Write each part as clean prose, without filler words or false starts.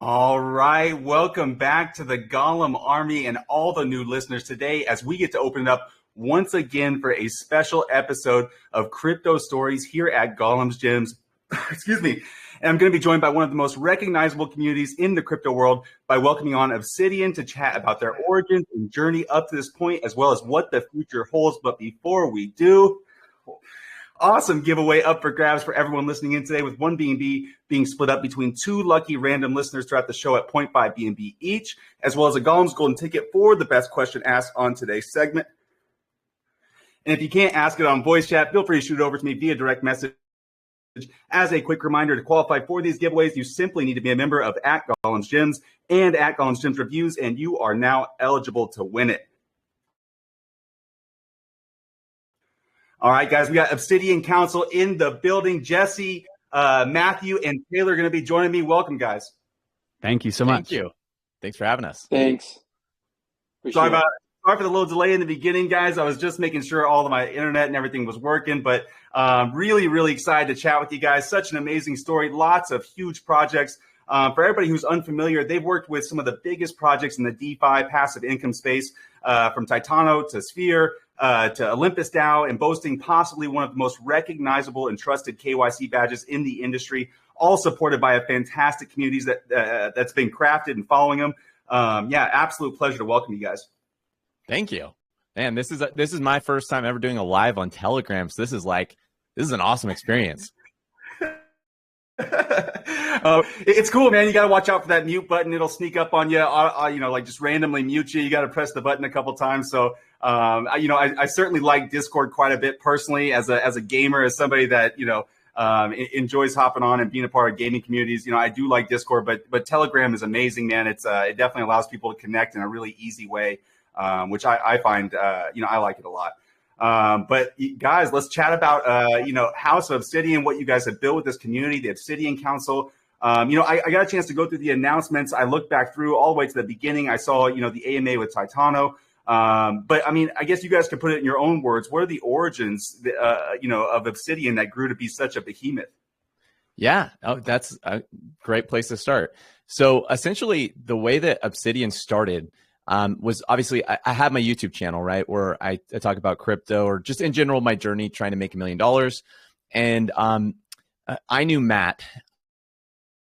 All right, welcome back to the Gollum Army and all the new listeners today as we get to open it up once again for a special episode of Crypto Stories here at Gollum's Gems. Excuse me. And I'm going to be joined by one of the most recognizable communities in the crypto world by welcoming on Obsidian to chat about their origins and journey up to this point, as well as what the future holds. But before we do, awesome giveaway up for grabs for everyone listening in today, with one BNB being split up between two lucky random listeners throughout the show at 0.5 BNB each, as well as a Gollum's Golden ticket for the best question asked on today's segment. And if you can't ask it on voice chat, feel free to shoot it over to me via direct message. As a quick reminder, to qualify for these giveaways, you simply need to be a member of @Gollum's Gems and @Gollum's Gems Reviews, and you are now eligible to win it. All right, guys, we got Obsidian Council in the building. Jesse, Matthew, and Taylor are going to be joining me. Welcome, guys. Thank you so much. Thank you. Thanks for having us. Thanks. Sorry for the little delay in the beginning, guys. I was just making sure all of my internet and everything was working, but really, really excited to chat with you guys. Such an amazing story. Lots of huge projects. For everybody who's unfamiliar, they've worked with some of the biggest projects in the DeFi passive income space, from Titano to Sphere, to Olympus DAO, and boasting possibly one of the most recognizable and trusted KYC badges in the industry, all supported by a fantastic communities that's been crafted and following them. Absolute pleasure to welcome you guys. Thank you. Man, this is my first time ever doing a live on Telegram, so this is an awesome experience. It's cool, man. You got to watch out for that mute button. It'll sneak up on you, like just randomly mute you. You got to press the button a couple times. So, I certainly like Discord quite a bit personally as a gamer, as somebody that, enjoys hopping on and being a part of gaming communities. I do like Discord, but Telegram is amazing, man. It definitely allows people to connect in a really easy way, which I find, I like it a lot. But guys, let's chat about, House of Obsidian, what you guys have built with this community, the Obsidian Council. I got a chance to go through the announcements. I looked back through all the way to the beginning. I saw, the AMA with Titano. But I guess you guys could put it in your own words. What are the origins, of Obsidian that grew to be such a behemoth? Yeah, that's a great place to start. So essentially, the way that Obsidian started was obviously I have my YouTube channel, right, where I talk about crypto or just in general my journey trying to make $1 million. And I knew Matt,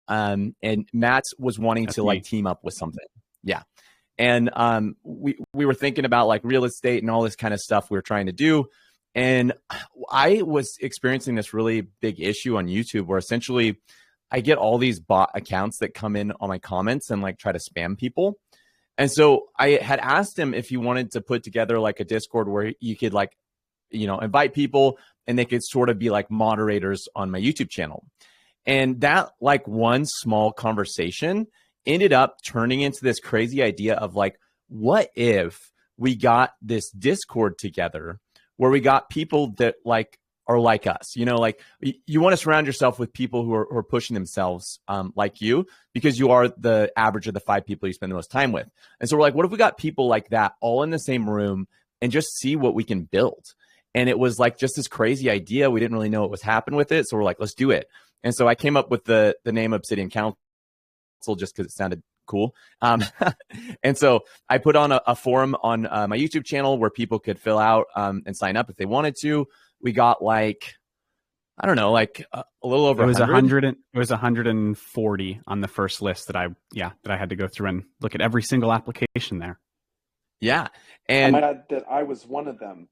and Matt was wanting to team up with something. Yeah. And we were thinking about like real estate and all this kind of stuff we were trying to do. And I was experiencing this really big issue on YouTube where essentially I get all these bot accounts that come in on my comments and like try to spam people. And so I had asked him if he wanted to put together like a Discord where you could invite people and they could sort of be like moderators on my YouTube channel. And that like one small conversation ended up turning into this crazy idea of like, what if we got this Discord together where we got people that like are like us, you want to surround yourself with people who are pushing themselves like you, because you are the average of the 5 people you spend the most time with. And so we're like, what if we got people like that all in the same room and just see what we can build? And it was like just this crazy idea. We didn't really know what was happening with it. So we're like, let's do it. And so I came up with the name Obsidian Council just because it sounded cool. And so I put on a forum on my YouTube channel where people could fill out and sign up if they wanted to. We got like, I don't know, like a little over 100. It was 140 on the first list that I had to go through and look at every single application there. Yeah. And I might add that I was one of them.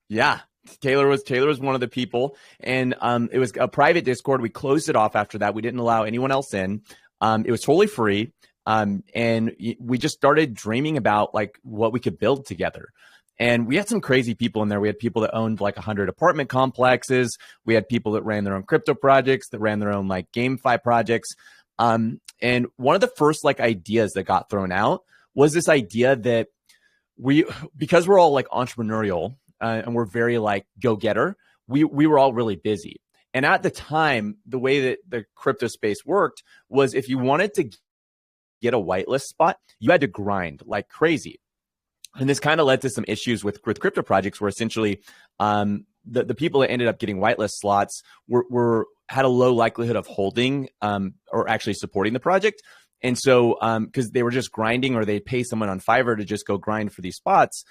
Yeah. Taylor was one of the people, and it was a private Discord. We closed it off after that. We didn't allow anyone else in. It was totally free. And we just started dreaming about like what we could build together. And we had some crazy people in there. We had people that owned like 100 apartment complexes. We had people that ran their own crypto projects, that ran their own like GameFi projects. And one of the first like ideas that got thrown out was this idea that because we're all like entrepreneurial and we're very like go-getter, we were all really busy. And at the time, the way that the crypto space worked was if you wanted to get a whitelist spot, you had to grind like crazy. And this kind of led to some issues with crypto projects where essentially the people that ended up getting whitelist slots had a low likelihood of holding or actually supporting the project. And so, because they were just grinding, or they'd pay someone on Fiverr to just go grind for these spots,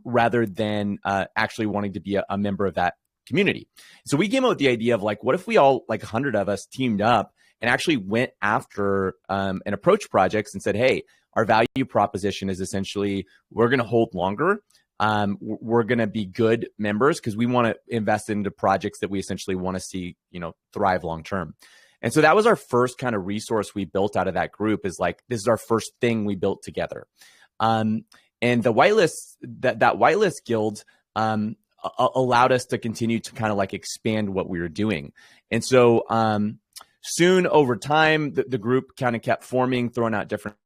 rather than actually wanting to be a member of that community. So we came up with the idea of like, what if we all, like 100 of us, teamed up and actually went after and approached projects and said, hey, our value proposition is essentially we're going to hold longer. We're going to be good members because we want to invest into projects that we essentially want to see, thrive long term. And so that was our first kind of resource we built out of that group, is like, this is our first thing we built together. And the whitelist, that whitelist guild allowed us to continue to kind of like expand what we were doing. And so soon over time, the group kind of kept forming, throwing out different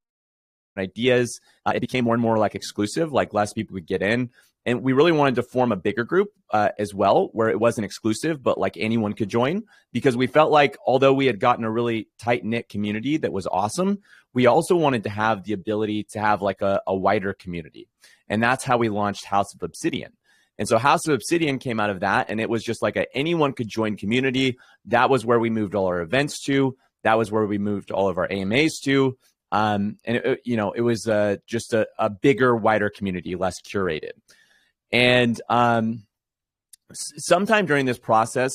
ideas. It became more and more like exclusive, like less people could get in. And we really wanted to form a bigger group as well, where it wasn't exclusive, but like anyone could join, because we felt like although we had gotten a really tight knit community that was awesome, we also wanted to have the ability to have like a wider community. And that's how we launched House of Obsidian. And so House of Obsidian came out of that, and it was just like anyone could join community. That was where we moved all our events to. That was where we moved all of our AMAs to. And it was just a bigger, wider community, less curated. And sometime during this process,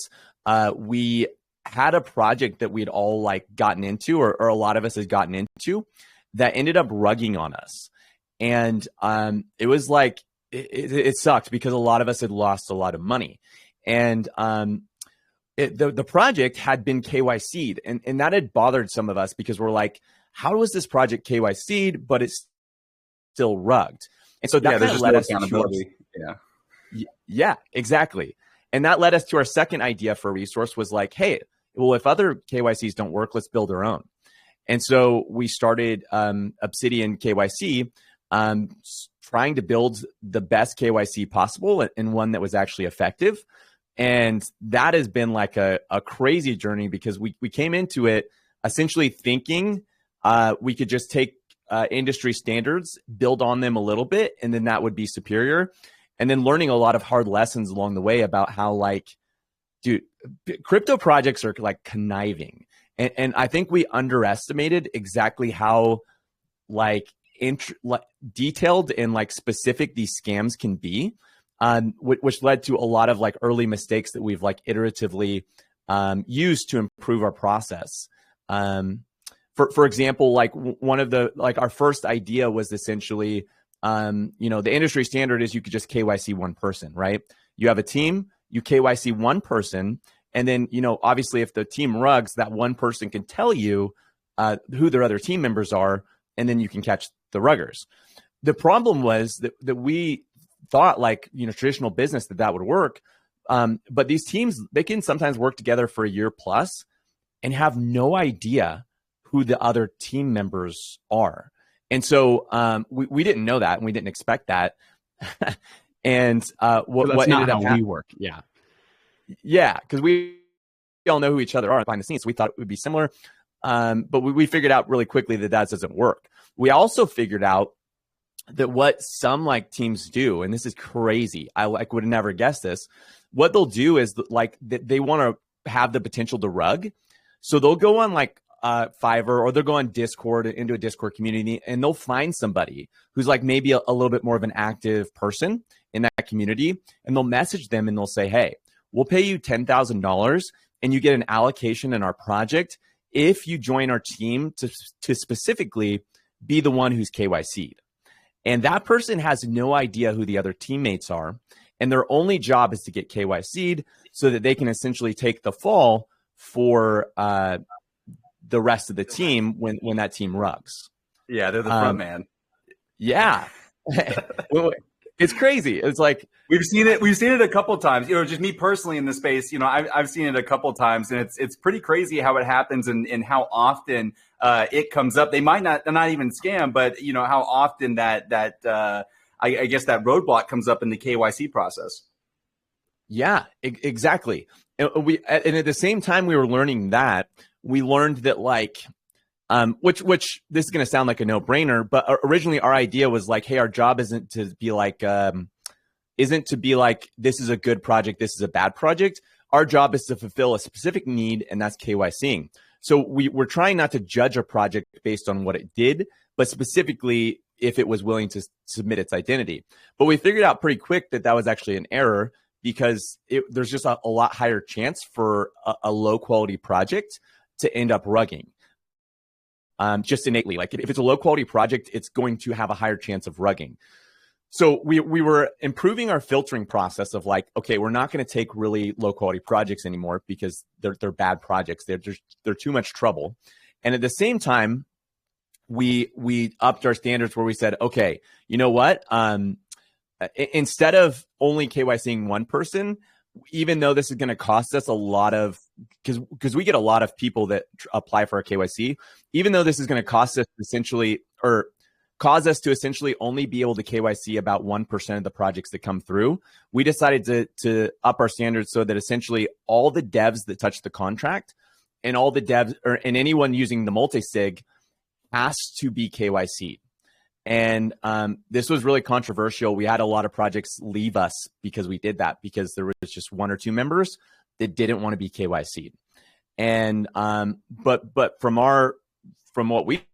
we had a project that we'd all like gotten into, or a lot of us had gotten into, that ended up rugging on us. And it was like, it sucked because a lot of us had lost a lot of money. And the project had been KYC'd, and that had bothered some of us because we're like, how was this project KYC'd, but it's still rugged? And so that kind of led us to yeah, exactly. And that led us to our second idea for a resource, was like, hey, well, if other KYCs don't work, let's build our own. And so we started Obsidian KYC, trying to build the best KYC possible, and one that was actually effective. And that has been like a crazy journey, because we came into it essentially thinking we could just take industry standards, build on them a little bit, and then that would be superior. And then learning a lot of hard lessons along the way about how, like, dude, crypto projects are like conniving. And I think we underestimated exactly how like detailed and like specific these scams can be, which led to a lot of like early mistakes that we've like iteratively used to improve our process. For example, like one of the, like our first idea was essentially, the industry standard is you could just KYC one person, right? You have a team, you KYC one person, and then, obviously if the team rugs, that one person can tell you who their other team members are, and then you can catch the ruggers. The problem was that we thought, like, traditional business, that would work. But these teams, they can sometimes work together for a year plus and have no idea who the other team members are. And so we didn't know that, and we didn't expect that. And what ended up how we work. Yeah. Yeah, because we all know who each other are behind the scenes. So we thought it would be similar. But we figured out really quickly that doesn't work. We also figured out that what some like teams do, and this is crazy, I would have never guessed this. What they'll do is like they want to have the potential to rug. So they'll go on like Fiverr, or they'll go on Discord, into a Discord community, and they'll find somebody who's like maybe a little bit more of an active person in that community. And they'll message them and they'll say, hey, we'll pay you $10,000 and you get an allocation in our project if you join our team to specifically be the one who's KYC'd. And that person has no idea who the other teammates are. And their only job is to get KYC'd so that they can essentially take the fall for the rest of the team when that team rugs. Yeah, they're the front man. Yeah. It's crazy. It's like we've seen it a couple times. Just me personally in the space. I've seen it a couple times, and it's pretty crazy how it happens and how often it comes up. They might not even scam, but how often that I guess that roadblock comes up in the KYC process. Yeah, exactly. And at the same time we were learning that, we learned that like. Which this is going to sound like a no-brainer, but originally our idea was like, hey, our job isn't to be like this is a good project, this is a bad project. Our job is to fulfill a specific need, and that's KYCing. So we're trying not to judge a project based on what it did, but specifically if it was willing to submit its identity. But we figured out pretty quick that that was actually an error, because there's just a lot higher chance for a low quality project to end up rugging. Just innately, like if it's a low quality project, it's going to have a higher chance of rugging. So we were improving our filtering process of like, okay, we're not going to take really low quality projects anymore because they're bad projects. They're too much trouble. And at the same time, we upped our standards where we said, okay, you know what? Instead of only KYCing one person, even though this is going to cost us a lot of, because we get a lot of people that apply for our KYC, even though this is going to cost us essentially, or cause us to essentially only be able to KYC about 1% of the projects that come through, we decided to up our standards so that essentially all the devs that touch the contract and all the devs and anyone using the multi-sig has to be KYC'd. And this was really controversial. We had a lot of projects leave us because we did that, because there was just one or two members that didn't want to be KYC'd. And but from what we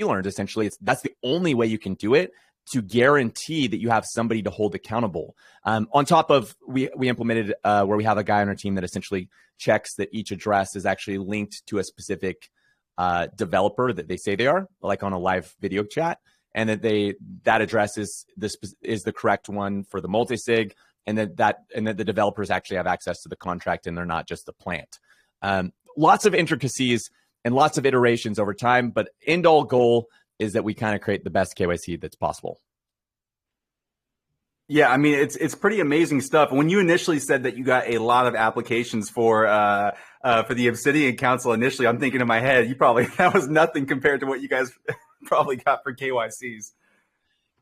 learned, essentially, that's the only way you can do it to guarantee that you have somebody to hold accountable. On top of, we implemented where we have a guy on our team that essentially checks that each address is actually linked to a specific developer that they say they are, like on a live video chat, and that address is the correct one for the multi-sig, and that the developers actually have access to the contract and they're not just the plant. Lots of intricacies and lots of iterations over time, but end all goal is that we kind of create the best KYC that's possible. Yeah, I mean, it's pretty amazing stuff. When you initially said that you got a lot of applications for the Obsidian Council initially, I'm thinking in my head, that was nothing compared to what you guys probably got for KYCs.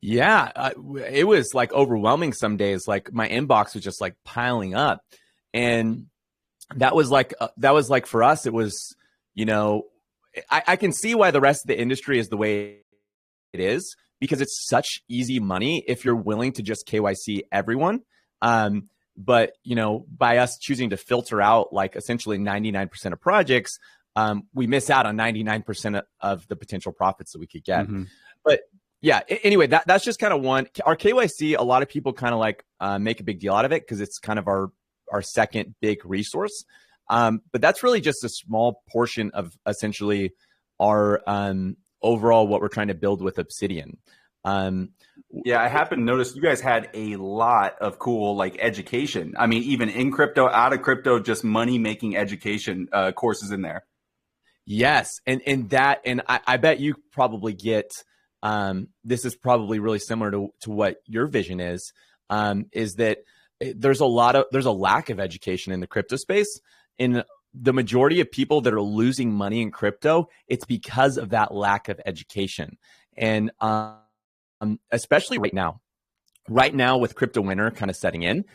Yeah, it was like overwhelming some days. Like my inbox was just like piling up, and that was like for us, it was, I can see why the rest of the industry is the way it is, because it's such easy money if you're willing to just KYC everyone. But, by us choosing to filter out like essentially 99% of projects, we miss out on 99% of the potential profits that we could get. Mm-hmm. But yeah, anyway, that's just kind of one. Our KYC, a lot of people kind of like make a big deal out of it because it's kind of our second big resource. But that's really just a small portion of essentially our overall what we're trying to build with Obsidian. Yeah, I happen to notice you guys had a lot of cool like education. I mean, even in crypto, out of crypto, just money making education courses in there. Yes, and I bet you probably get this is probably really similar to what your vision is that there's a lack of education in the crypto space. In the majority of people that are losing money in crypto, it's because of that lack of education. And especially right now with crypto winter kind of setting in,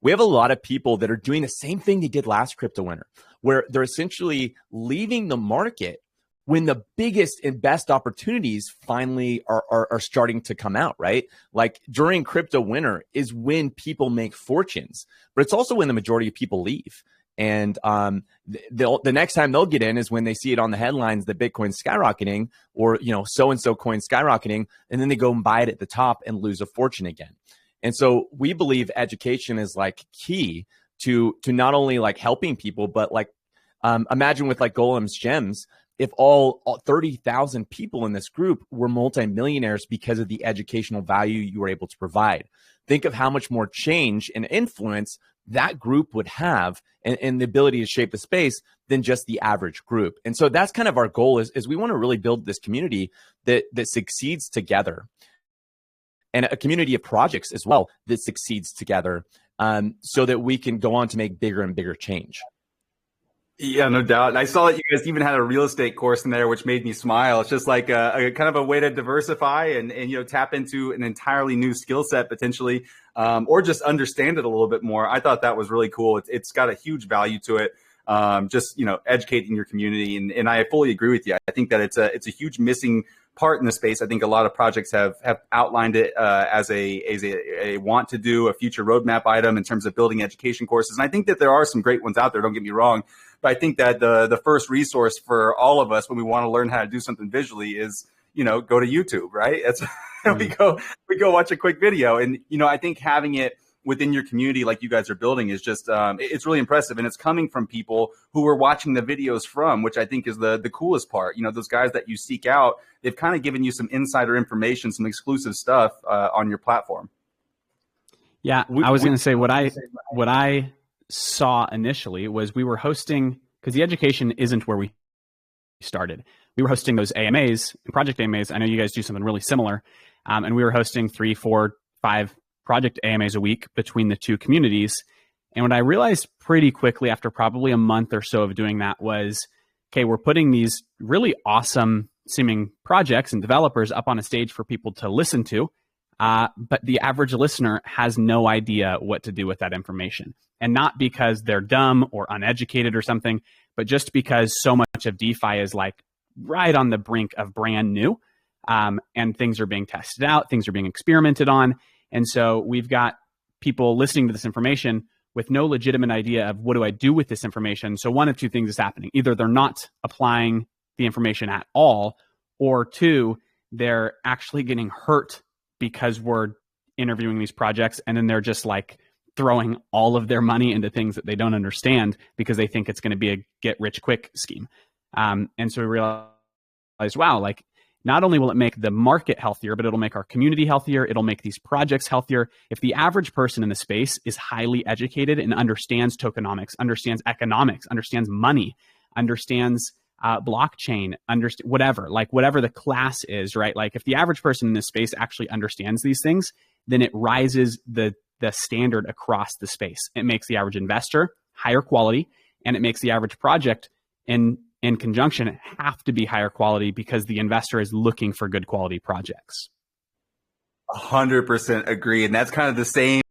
we have a lot of people that are doing the same thing they did last crypto winter, where they're essentially leaving the market when the biggest and best opportunities finally are starting to come out, right? Like during crypto winter is when people make fortunes, but it's also when the majority of people leave. And the next time they'll get in is when they see it on the headlines that Bitcoin's skyrocketing, or so-and-so coin skyrocketing, and then they go and buy it at the top and lose a fortune again. And so we believe education is like key to not only like helping people, but like imagine with like Gollum's gems, if all 30,000 people in this group were multimillionaires because of the educational value you were able to provide. Think of how much more change and influence that group would have and the ability to shape the space than just the average group. And so that's kind of our goal is we want to really build this community that succeeds together, and a community of projects as well that succeeds together, so that we can go on to make bigger and bigger change. Yeah, no doubt. And I saw that you guys even had a real estate course in there, which made me smile. It's just like a kind of a way to diversify and tap into an entirely new skill set potentially, or just understand it a little bit more. I thought that was really cool. It's got a huge value to it. Just educating your community, and I fully agree with you. I think that it's a huge missing part in the space. I think a lot of projects have outlined it as a want to do, a future roadmap item in terms of building education courses. And I think that there are some great ones out there, don't get me wrong. But I think that the first resource for all of us when we want to learn how to do something visually is, go to YouTube, right? It's we go watch a quick video. And, I think having it within your community like you guys are building is just it's really impressive, and it's coming from people who are watching the videos from, which I think is the coolest part. Those guys that you seek out, they've kind of given you some insider information, some exclusive stuff on your platform. Yeah, I was going to say what I saw initially was we were hosting, because the education isn't where we started. We were hosting those AMAs, project AMAs. I know you guys do something really similar, and we were hosting 3, 4, 5 project AMAs a week between the two communities. And what I realized pretty quickly after probably a month or so of doing that was, okay, we're putting these really awesome seeming projects and developers up on a stage for people to listen to, but the average listener has no idea what to do with that information. And not because they're dumb or uneducated or something, but just because so much of DeFi is like right on the brink of brand new, and things are being tested out, things are being experimented on. And so we've got people listening to this information with no legitimate idea of what do I do with this information. So one of two things is happening. Either they're not applying the information at all, or two, they're actually getting hurt because we're interviewing these projects, and then they're just like throwing all of their money into things that they don't understand because they think it's going to be a get rich quick scheme. And so we realized, wow, like not only will it make the market healthier, but it'll make our community healthier. It'll make these projects healthier. If the average person in the space is highly educated and understands tokenomics, understands economics, understands money, understands blockchain, whatever the class is, right? Like if the average person in this space actually understands these things, then it rises the standard across the space. It makes the average investor higher quality, and it makes the average project in conjunction have to be higher quality because the investor is looking for good quality projects. 100% agree. And that's kind of the same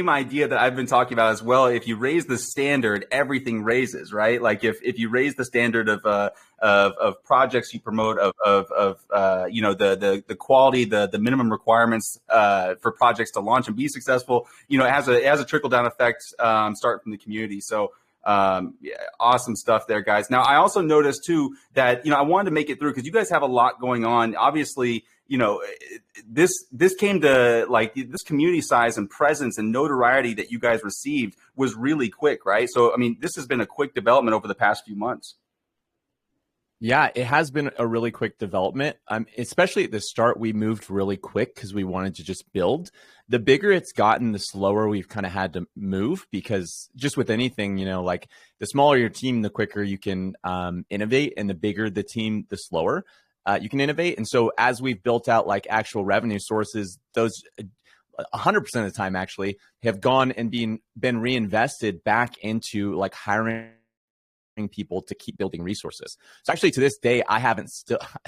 idea that I've been talking about as well. If you raise the standard, everything raises, right? Like if you raise the standard of projects you promote, the quality, the minimum requirements for projects to launch and be successful, it has a trickle down effect, start from the community. So awesome stuff there, guys. Now, I also noticed too that, I wanted to make it through because you guys have a lot going on. Obviously, this came to like this community size and presence and notoriety that you guys received was really quick, right? So, I mean, this has been a quick development over the past few months. Yeah, it has been a really quick development. Especially at the start, we moved really quick because we wanted to just build. The bigger it's gotten, the slower we've kind of had to move, because just with anything, like the smaller your team, the quicker you can innovate, and the bigger the team, the slower you can innovate. And so as we've built out like actual revenue sources, those 100% of the time actually have gone and been reinvested back into like hiring people to keep building resources. So actually to this day, I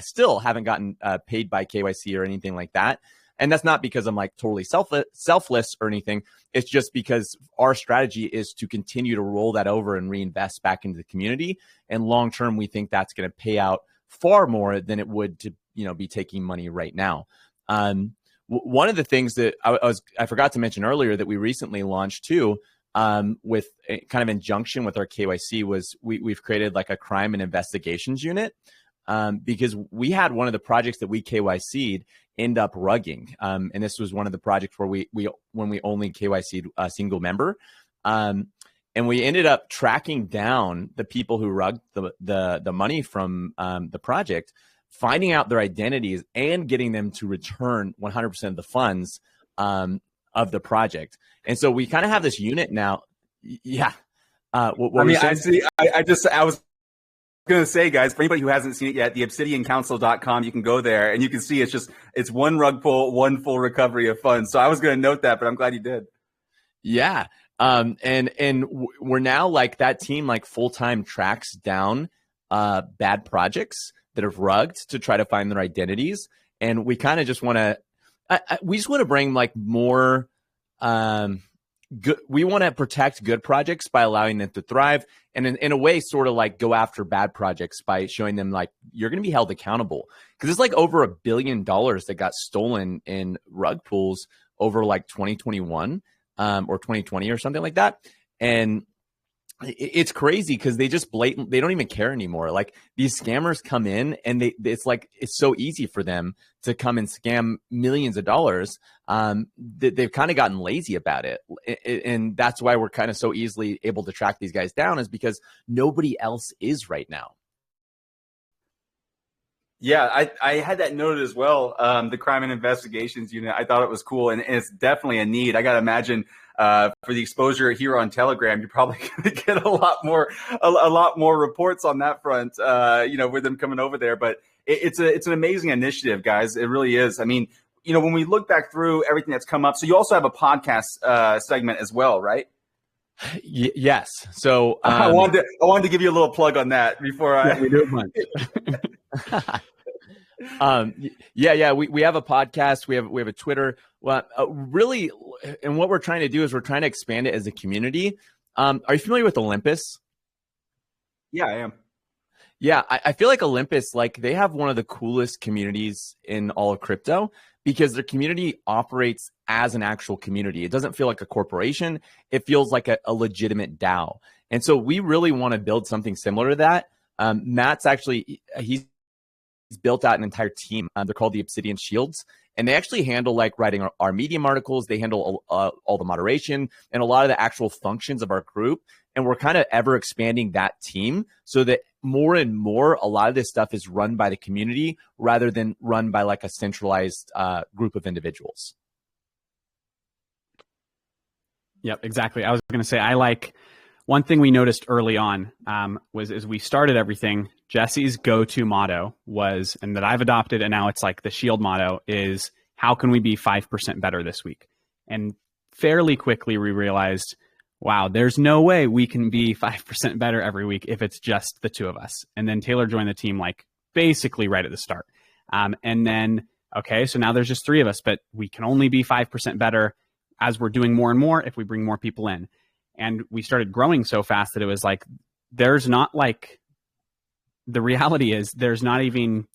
still haven't gotten paid by KYC or anything like that. And that's not because I'm like totally selfless or anything. It's just because our strategy is to continue to roll that over and reinvest back into the community. And long-term, we think that's going to pay out far more than it would to, be taking money right now. One of the things that I forgot to mention earlier that we recently launched too, with a kind of injunction with our KYC, was we've created like a crime and investigations unit, because we had one of the projects that we KYC'd end up rugging. And this was one of the projects where when we only KYC'd a single member. And we ended up tracking down the people who rugged the money from the project, finding out their identities and getting them to return 100% of the funds of the project. And so we kind of have this unit now. Yeah. I was going to say, guys, for anybody who hasn't seen it yet, the obsidiancouncil.com, you can go there and you can see it's one rug pull, one full recovery of funds. So I was going to note that, but I'm glad you did. Yeah. And we're now like that team, like full-time tracks down bad projects that have rugged to try to find their identities. And we kind of just want to, we just want to bring like more we want to protect good projects by allowing them to thrive, and in a way sort of like go after bad projects by showing them like you're going to be held accountable, because it's like over $1 billion that got stolen in rug pulls over like 2021 or 2020 or something like that. And it's crazy because they just they don't even care anymore. Like these scammers come in and it's so easy for them to come and scam millions of dollars. They've kind of gotten lazy about it. And that's why we're kind of so easily able to track these guys down, is because nobody else is right now. Yeah, I had that noted as well. The crime and investigations unit, I thought it was cool, and it's definitely a need. I got to imagine for the exposure here on Telegram, you're probably going to get a lot more reports on that front, with them coming over there. But it's an amazing initiative, guys. It really is. I mean, when we look back through everything that's come up, so you also have a podcast segment as well, right? Yes. So I wanted to give you a little plug on that before we do much. We have a podcast, we have a Twitter. Well, really, and what we're trying to do is we're trying to expand it as a community. Are you familiar with Olympus? Yeah, I am. Yeah, I feel like Olympus, like they have one of the coolest communities in all of crypto, because their community operates as an actual community. It doesn't feel like a corporation. It feels like a legitimate DAO. And so we really want to build something similar to that. Matt's actually, he's built out an entire team. They're called the Obsidian Shields, and they actually handle like writing our Medium articles. They handle all the moderation and a lot of the actual functions of our group. And we're kind of ever expanding that team so that more and more, a lot of this stuff is run by the community rather than run by like a centralized group of individuals. Yep, exactly. I was going to say, one thing we noticed early on was as we started everything, Jesse's go-to motto was, and that I've adopted, and now it's like the Shield motto is, how can we be 5% better this week? And fairly quickly we realized, wow, there's no way we can be 5% better every week if it's just the two of us. And then Taylor joined the team like basically right at the start. And then, okay, so now there's just three of us, but we can only be 5% better as we're doing more and more if we bring more people in. And we started growing so fast that it was like, there's not like, the reality is there's not even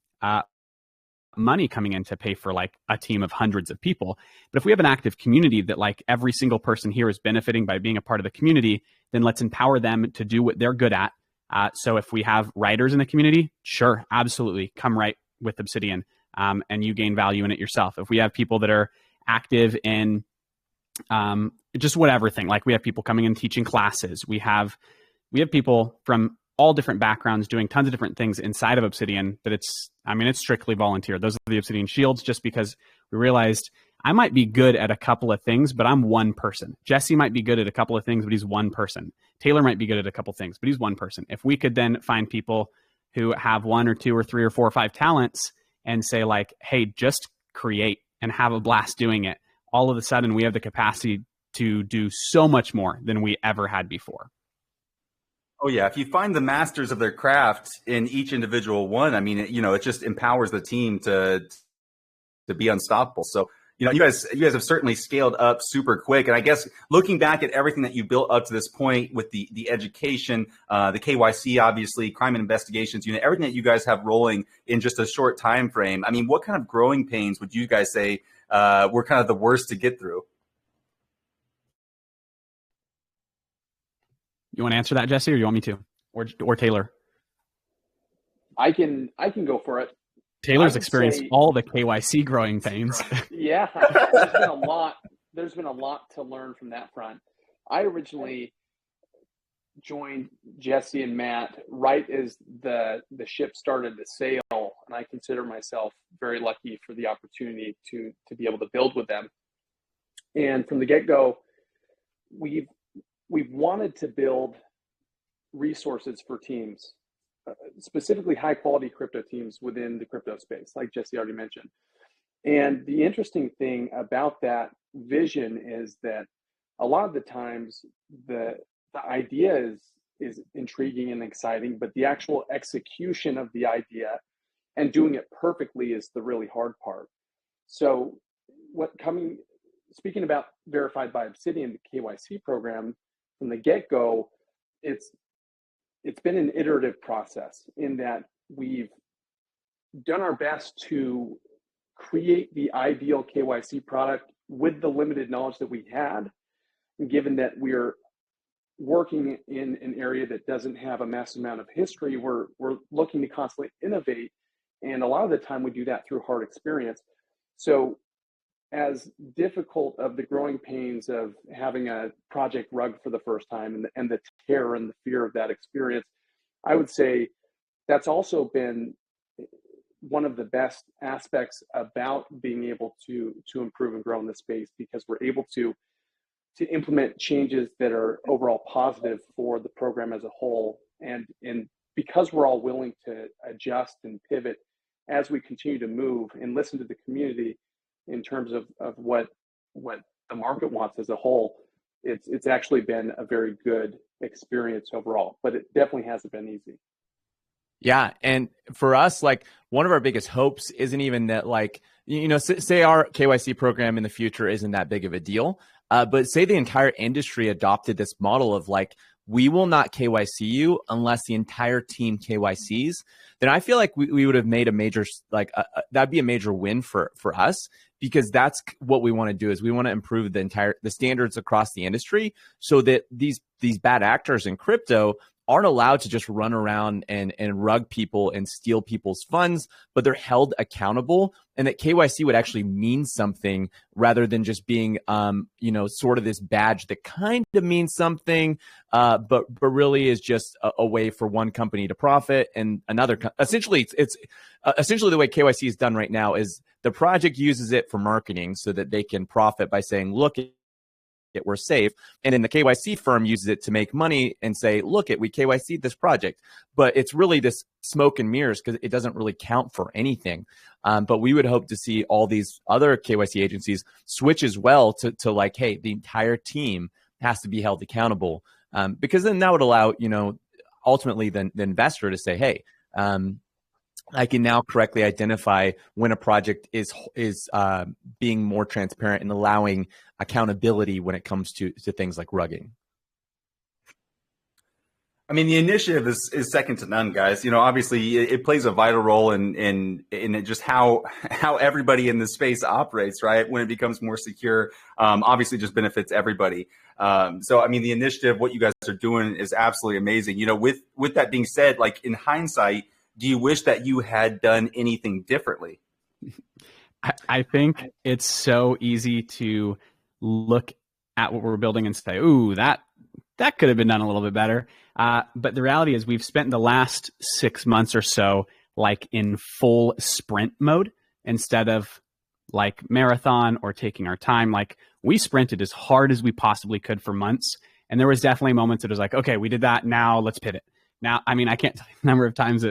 money coming in to pay for like a team of hundreds of people. But if we have an active community that like every single person here is benefiting by being a part of the community, then let's empower them to do what they're good at. So if we have writers in the community, sure, absolutely, come write with Obsidian, and you gain value in it yourself. If we have people that are active in just whatever thing, like we have people coming in teaching classes, we have people from all different backgrounds doing tons of different things inside of Obsidian, but it's strictly volunteer. Those are the Obsidian Shields, just because we realized I might be good at a couple of things, but I'm one person. Jesse might be good at a couple of things, but he's one person. Taylor might be good at a couple of things, but he's one person. If we could then find people who have one or two or three or four or five talents and say like, hey, just create and have a blast doing it, all of a sudden we have the capacity to do so much more than we ever had before. Oh yeah, if you find the masters of their craft in each individual one, it just empowers the team to be unstoppable. So, you guys have certainly scaled up super quick. And I guess looking back at everything that you built up to this point with the education, the KYC, obviously, crime and investigations unit, everything that you guys have rolling in just a short time frame. I mean, what kind of growing pains would you guys say were kind of the worst to get through? You want to answer that, Jesse, or you want me to, or Taylor? I can go for it. Taylor's experienced all the KYC growing pains. Yeah, there's been a lot to learn from that front. I originally joined Jesse and Matt right as the ship started to sail, and I consider myself very lucky for the opportunity to be able to build with them. And from the get-go, we've wanted to build resources for teams, specifically high quality crypto teams within the crypto space, like Jesse already mentioned. And the interesting thing about that vision is that a lot of the times the idea is intriguing and exciting, but the actual execution of the idea and doing it perfectly is the really hard part. So speaking about Verified by Obsidian, the KYC program, from the get-go, it's been an iterative process in that we've done our best to create the ideal KYC product with the limited knowledge that we had, and given that we're working in an area that doesn't have a massive amount of history, we're looking to constantly innovate, and a lot of the time we do that through hard experience. So as difficult of the growing pains of having a project rug for the first time, and the terror and the fear of that experience, I would say that's also been one of the best aspects about being able to improve and grow in this space, because we're able to implement changes that are overall positive for the program as a whole. And because we're all willing to adjust and pivot as we continue to move and listen to the community in terms of what the market wants as a whole, it's actually been a very good experience overall, but it definitely hasn't been easy. Yeah. And for us, like, one of our biggest hopes isn't even that, like, say our KYC program in the future isn't that big of a deal. But say the entire industry adopted this model of, like, we will not KYC you unless the entire team KYCs, then I feel like we would have made a major, like, that'd be a major win for us, because that's what we want to do, is we want to improve the standards across the industry, so that these bad actors in crypto aren't allowed to just run around and rug people and steal people's funds, but they're held accountable, and that KYC would actually mean something rather than just being, sort of this badge that kind of means something, but really is just a way for one company to profit and another. Essentially, it's essentially the way KYC is done right now is the project uses it for marketing so that they can profit by saying, look, we're safe. And then the KYC firm uses it to make money and say, look, we KYC'd this project. But it's really this smoke and mirrors, because it doesn't really count for anything. But we would hope to see all these other KYC agencies switch as well to like, hey, the entire team has to be held accountable. Because then that would allow, ultimately the investor to say, hey, I can now correctly identify when a project is being more transparent and allowing accountability when it comes to things like rugging. I mean, the initiative is second to none, guys. Obviously it plays a vital role in just how everybody in this space operates, right? When it becomes more secure, obviously just benefits everybody. So, I mean, the initiative, what you guys are doing is absolutely amazing. With that being said, like, in hindsight, do you wish that you had done anything differently? I think it's so easy to look at what we're building and say, ooh, that could have been done a little bit better. But the reality is we've spent the last 6 months or so like in full sprint mode instead of like marathon or taking our time. Like, we sprinted as hard as we possibly could for months. And there was definitely moments that was like, okay, we did that. Now let's pivot. Now, I mean, I can't tell you the number of times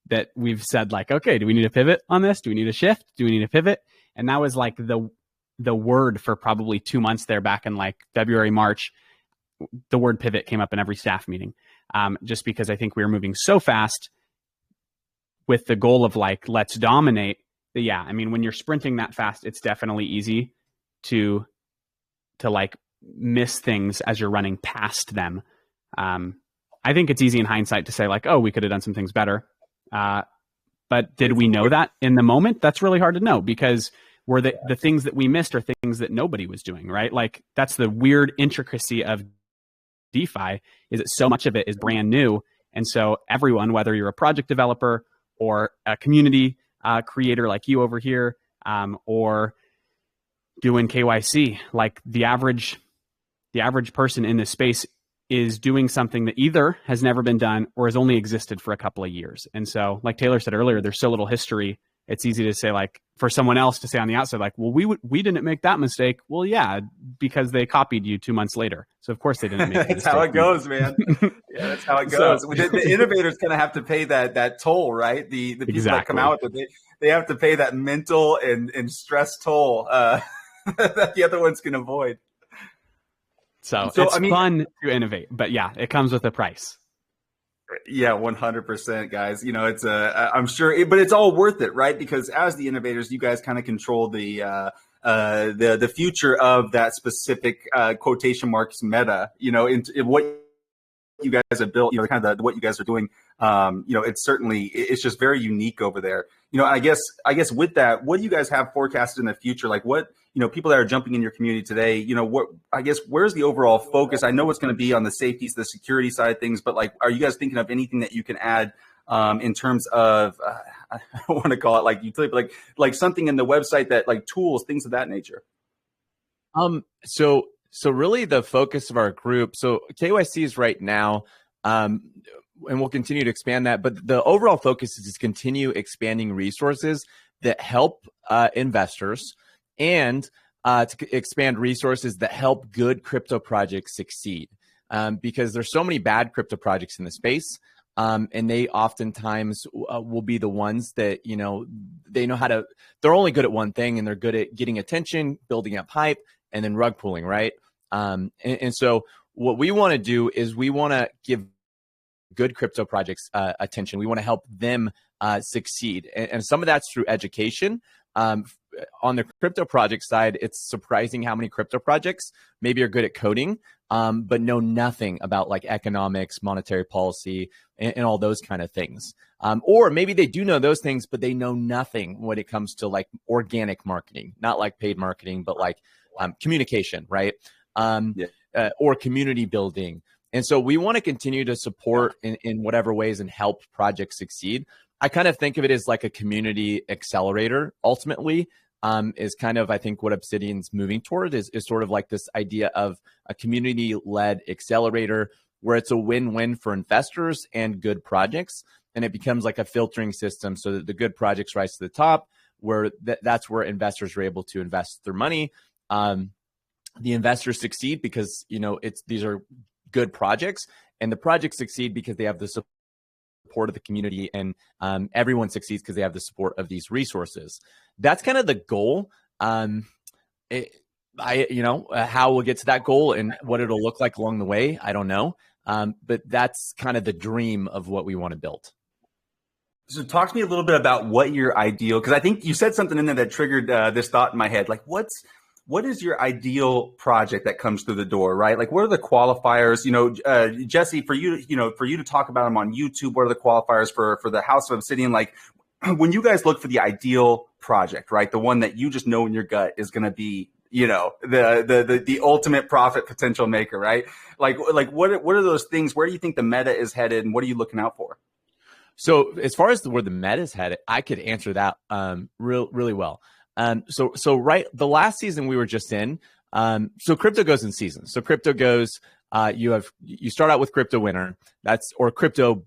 that we've said, like, okay, do we need to pivot on this? Do we need a shift? Do we need to pivot? And that was like the word for probably 2 months there, back in like February, March. The word pivot came up in every staff meeting, just because I think we were moving so fast with the goal of like, let's dominate. But yeah, I mean, when you're sprinting that fast, it's definitely easy to like miss things as you're running past them. I think it's easy in hindsight to say like, oh, we could have done some things better. But did we know that in the moment? That's really hard to know, because were the things that we missed are things that nobody was doing, right? Like, that's the weird intricacy of DeFi, is that so much of it is brand new. And so everyone, whether you're a project developer or a community creator like you over here, or doing KYC, like the average person in this space is doing something that either has never been done or has only existed for a couple of years. And so, like Taylor said earlier, there's so little history. It's easy to say, like, for someone else to say on the outside, like, well, we didn't make that mistake. Well, yeah, because they copied you 2 months later. So of course they didn't make that That's how it goes, man. Yeah, that's how it goes. So, the innovators kind of have to pay that toll, right? The people that come out with it, they have to pay that mental and stress toll that the other ones can avoid. So it's fun to innovate, but yeah, it comes with a price. Yeah, 100%, guys. I'm sure, but it's all worth it, right? Because as the innovators, you guys kind of control the the future of that specific quotation marks meta, in what you guys have built, kind of what you guys are doing, it's just very unique over there. I guess with that, what do you guys have forecasted in the future? Like what, people that are jumping in your community today, where's the overall focus? I know it's going to be on the safety, the security side of things, but like, are you guys thinking of anything that you can add in terms of, I don't want to call it like utility, but like something in the website that like tools, things of that nature? So really the focus of our group, so KYC is right now, and we'll continue to expand that, but the overall focus is to continue expanding resources that help investors and to expand resources that help good crypto projects succeed. Because there's so many bad crypto projects in the space, and they oftentimes will be the ones that, they know how to, they're only good at one thing, and they're good at getting attention, building up hype, and then rug pulling, right? And so what we want to do is we want to give good crypto projects attention. We want to help them succeed. And some of that's through education. On the crypto project side, it's surprising how many crypto projects maybe are good at coding, but know nothing about like economics, monetary policy, and all those kind of things. Or maybe they do know those things, but they know nothing when it comes to like organic marketing, not like paid marketing, but like communication, right? Or community building. And so we want to continue to support in whatever ways and help projects succeed. I kind of think of it as like a community accelerator, ultimately, is kind of, I think, what Obsidian's moving toward is sort of like this idea of a community-led accelerator where it's a win-win for investors and good projects. And it becomes like a filtering system so that the good projects rise to the top, where that's where investors are able to invest their money. The investors succeed because, these are good projects, and the projects succeed because they have the support of the community, and everyone succeeds because they have the support of these resources. That's kind of the goal. How we'll get to that goal and what it'll look like along the way, I don't know. But that's kind of the dream of what we want to build. So talk to me a little bit about what your ideal, because I think you said something in there that triggered this thought in my head. Like what is your ideal project that comes through the door, right? Like, what are the qualifiers? Jesse, for you to talk about them on YouTube, what are the qualifiers for the House of Obsidian? Like, when you guys look for the ideal project, right, the one that you just know in your gut is going to be, the ultimate profit potential maker, right? Like what are those things? Where do you think the meta is headed, and what are you looking out for? So as far as where the meta is headed, I could answer that really well. So right, the last season we were just in, so crypto goes in seasons. So crypto goes, you start out with crypto winter, or crypto,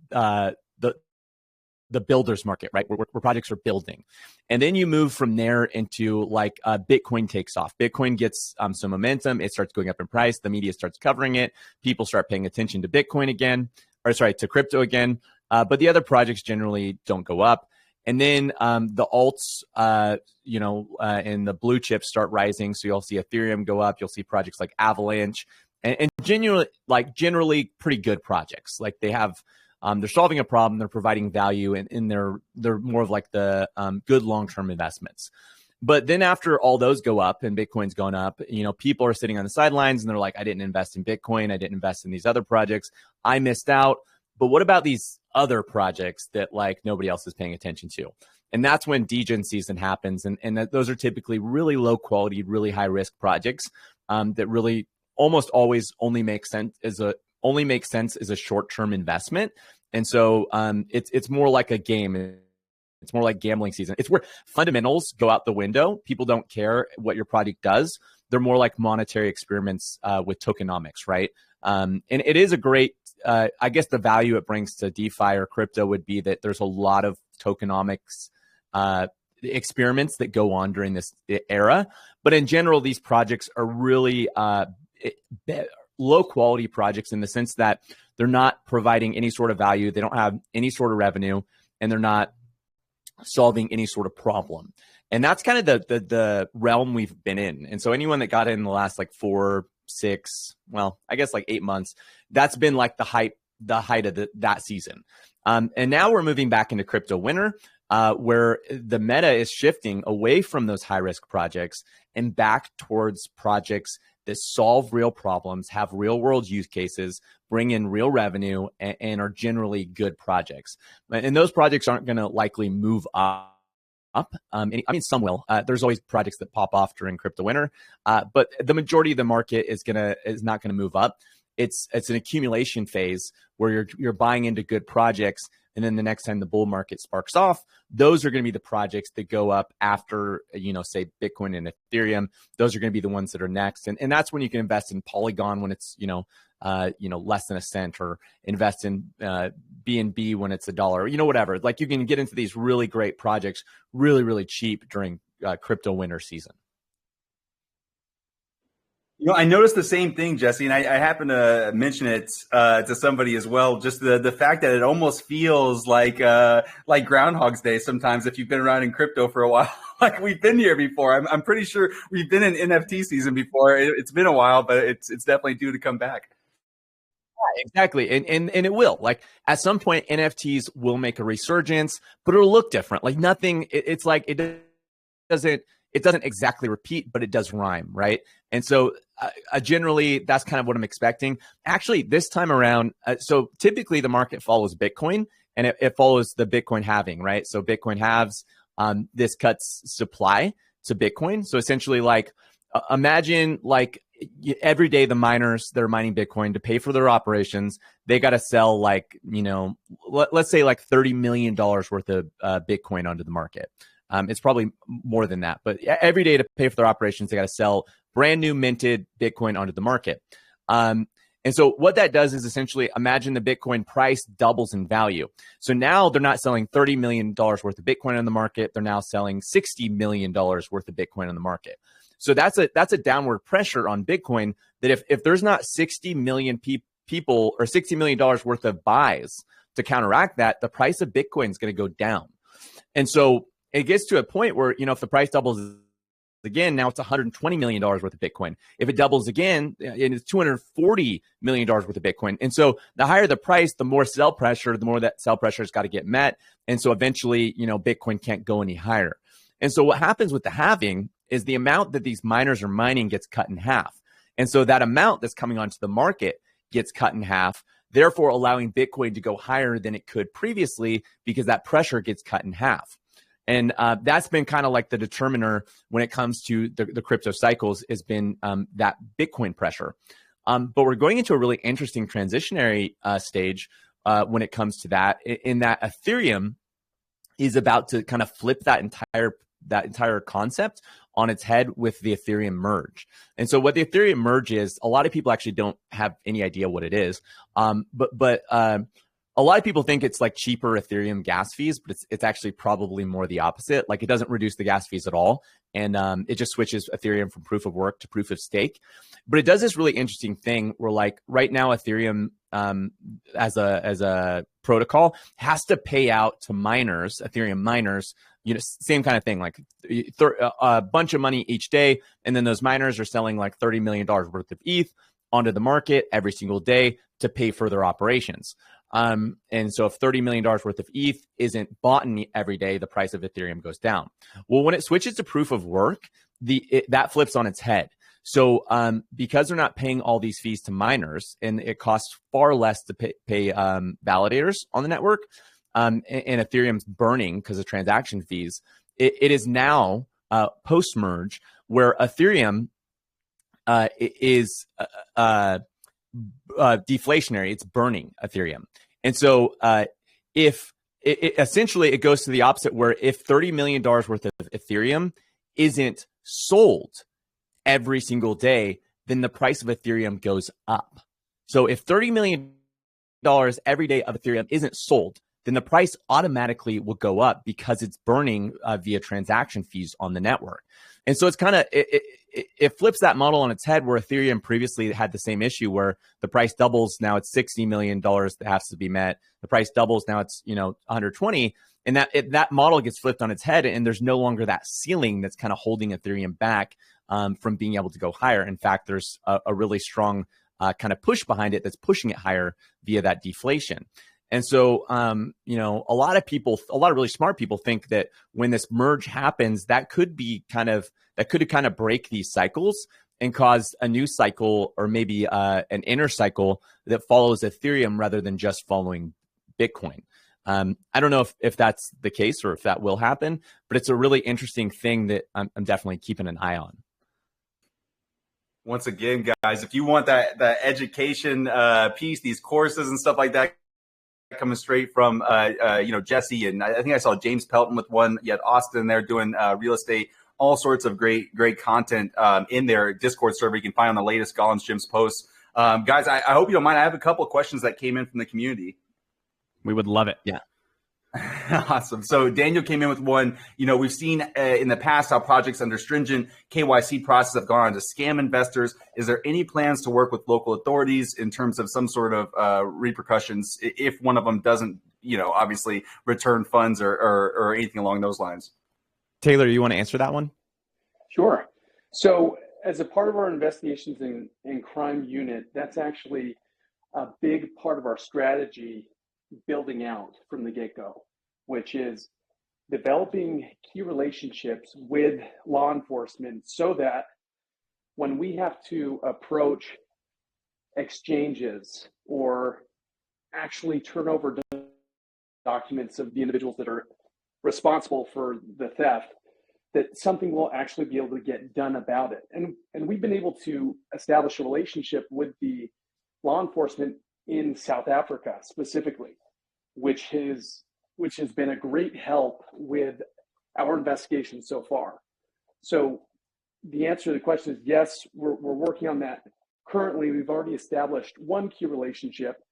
the builders market, right? Where projects are building. And then you move from there into like Bitcoin takes off. Bitcoin gets some momentum. It starts going up in price. The media starts covering it. People start paying attention to Bitcoin again, to crypto again. But the other projects generally don't go up. And then the alts, and the blue chips start rising. So you'll see Ethereum go up. You'll see projects like Avalanche, and generally pretty good projects. Like they have, they're solving a problem. They're providing value, and they're more of like the good long-term investments. But then after all those go up and Bitcoin's gone up, people are sitting on the sidelines and they're like, I didn't invest in Bitcoin. I didn't invest in these other projects. I missed out. But what about these other projects that like nobody else is paying attention to? And that's when degen season happens. And those are typically really low quality, really high risk projects that really almost always only make sense as a short-term investment. And so it's more like a game. It's more like gambling season. It's where fundamentals go out the window. People don't care what your project does. They're more like monetary experiments with tokenomics, right? And it is a great, I guess the value it brings to DeFi or crypto would be that there's a lot of tokenomics experiments that go on during this era. But in general, these projects are really low quality projects in the sense that they're not providing any sort of value. They don't have any sort of revenue, and they're not solving any sort of problem. And that's kind of the realm we've been in. And so anyone that got in the last like 4, 6, well, I guess like 8 months, that's been like the height of that season. And now we're moving back into crypto winter. where the meta is shifting away from those high risk projects and back towards projects that solve real problems, have real world use cases, bring in real revenue, and are generally good projects. And those projects aren't going to likely move up. I mean, some will. There's always projects that pop off during crypto winter, but the majority of the market is not gonna move up. It's an accumulation phase where you're buying into good projects, and then the next time the bull market sparks off, those are going to be the projects that go up after, say Bitcoin and Ethereum. Those are going to be the ones that are next, and that's when you can invest in Polygon when it's less than a cent, or invest in BNB when it's $1, whatever. Like, you can get into these really great projects really, really cheap during crypto winter season. I noticed the same thing, Jesse, and I happen to mention it to somebody as well. Just the fact that it almost feels like Groundhog's Day sometimes if you've been around in crypto for a while. Like, we've been here before. I'm pretty sure we've been in NFT season before. It's been a while, but it's definitely due to come back. Yeah, exactly, and it will. Like, at some point, NFTs will make a resurgence, but it'll look different. Like, nothing. It's like it doesn't exactly repeat, but it does rhyme, right? And so generally, that's kind of what I'm expecting. Actually, this time around, so typically the market follows Bitcoin, and it follows the Bitcoin halving, right? So Bitcoin halves, this cuts supply to Bitcoin. So essentially, like, imagine like every day the miners that are mining Bitcoin to pay for their operations, they got to sell like, let's say like $30 million worth of Bitcoin onto the market. It's probably more than that, but every day to pay for their operations, they got to sell brand new minted Bitcoin onto the market. And so what that does is essentially imagine the Bitcoin price doubles in value. So now they're not selling $30 million worth of Bitcoin on the market. They're now selling $60 million worth of Bitcoin on the market. So that's a downward pressure on Bitcoin that if there's not 60 million people or $60 million worth of buys to counteract that, the price of Bitcoin is going to go down. And so it gets to a point where, if the price doubles again, now it's $120 million worth of Bitcoin. If it doubles again, it's $240 million worth of Bitcoin. And so the higher the price, the more sell pressure, the more that sell pressure has got to get met. And so eventually, Bitcoin can't go any higher. And so what happens with the halving is the amount that these miners are mining gets cut in half. And so that amount that's coming onto the market gets cut in half, therefore allowing Bitcoin to go higher than it could previously because that pressure gets cut in half. And that's been kind of like the determiner when it comes to the crypto cycles, has been that Bitcoin pressure. But we're going into a really interesting transitionary stage when it comes to that, in that Ethereum is about to kind of flip that entire concept on its head with the Ethereum merge. And so what the Ethereum merge is, a lot of people actually don't have any idea what it is. But a lot of people think it's like cheaper Ethereum gas fees, but it's actually probably more the opposite. Like, it doesn't reduce the gas fees at all. And it just switches Ethereum from proof of work to proof of stake. But it does this really interesting thing where, like, right now Ethereum as a protocol has to pay out to miners, Ethereum miners, same kind of thing, like a bunch of money each day. And then those miners are selling like $30 million worth of ETH onto the market every single day to pay for their operations. And so if $30 million worth of ETH isn't bought in every day, the price of Ethereum goes down. Well, when it switches to proof of work, that flips on its head. So because they're not paying all these fees to miners, and it costs far less to pay validators on the network, and Ethereum's burning because of transaction fees, it is now post-merge where Ethereum is deflationary. It's burning Ethereum. And so if essentially it goes to the opposite, where if $30 million worth of Ethereum isn't sold every single day, then the price of Ethereum goes up. So if $30 million every day of Ethereum isn't sold, then the price automatically will go up because it's burning via transaction fees on the network. And so it's kind of, it flips that model on its head, where Ethereum previously had the same issue where the price doubles. Now it's $60 million that has to be met. The price doubles. Now it's, 120. And that model gets flipped on its head, and there's no longer that ceiling that's kind of holding Ethereum back from being able to go higher. In fact, there's a really strong kind of push behind it that's pushing it higher via that deflation. And so, you know, a lot of really smart people think that when this merge happens, that could kind of break these cycles and cause a new cycle, or maybe an inner cycle that follows Ethereum rather than just following Bitcoin. I don't know if that's the case or if that will happen, but it's a really interesting thing that I'm definitely keeping an eye on. Once again, guys, if you want that education piece, these courses and stuff like that, coming straight from you know, Jesse, and I think I saw James Pelton with one. You had Austin there doing real estate, all sorts of great content in their Discord server. You can find on the latest Gollum's Gyms posts. Guys, I hope you don't mind. I have a couple of questions that came in from the community. We would love it. Yeah. Awesome. So Daniel came in with one. You know, we've seen in the past how projects under stringent KYC process have gone on to scam investors. Is there any plans to work with local authorities in terms of some sort of repercussions if one of them doesn't, you know, obviously return funds or anything along those lines? Taylor, you want to answer that one? Sure. So as a part of our investigations in crime unit, that's actually a big part of our strategy building out from the get-go, which is developing key relationships with law enforcement so that when we have to approach exchanges or actually turn over documents of the individuals that are responsible for the theft, that something will actually be able to get done about it. And we've been able to establish a relationship with the law enforcement in South Africa specifically, which has been a great help with our investigation so far. So the answer to the question is yes, we're working on that. Currently, we've already established one key relationship,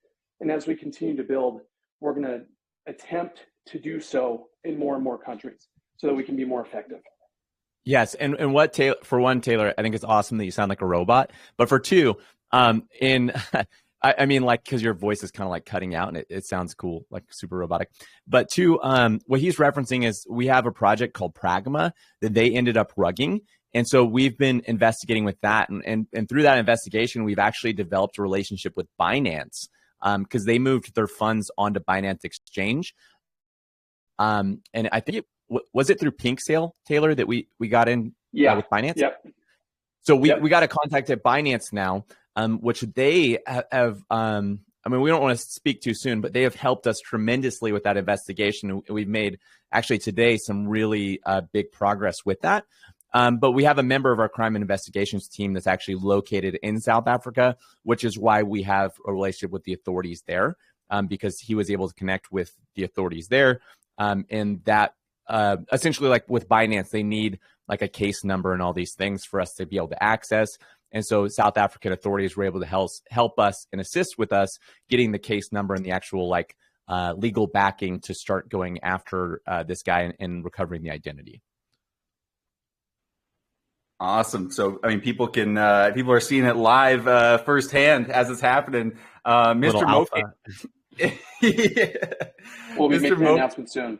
and as we continue to build, we're going to attempt to do so in more and more countries so that we can be more effective. Yes, and for one, Taylor, I think it's awesome that you sound like a robot. But for two, I mean, like, because your voice is kind of like cutting out and it sounds cool, like super robotic. But two, what he's referencing is we have a project called Pragma that they ended up rugging. And so we've been investigating with that. And through that investigation, we've actually developed a relationship with Binance because they moved their funds onto Binance Exchange. And I think was it through Pink Sale, Taylor, that we got in with Binance? Yep. So we got a contact at Binance now, which they have, I mean, we don't want to speak too soon, but they have helped us tremendously with that investigation. We've made actually today some really big progress with that. But we have a member of our crime and investigations team that's actually located in South Africa, which is why we have a relationship with the authorities there, because he was able to connect with the authorities there. And that essentially, like with Binance, they need like a case number and all these things for us to be able to access. And so South African authorities were able to help us and assist with us getting the case number and the actual like legal backing to start going after this guy and recovering the identity. Awesome. So, I mean, people are seeing it live firsthand as it's happening. Mr. Mo. We'll be making an announcement soon.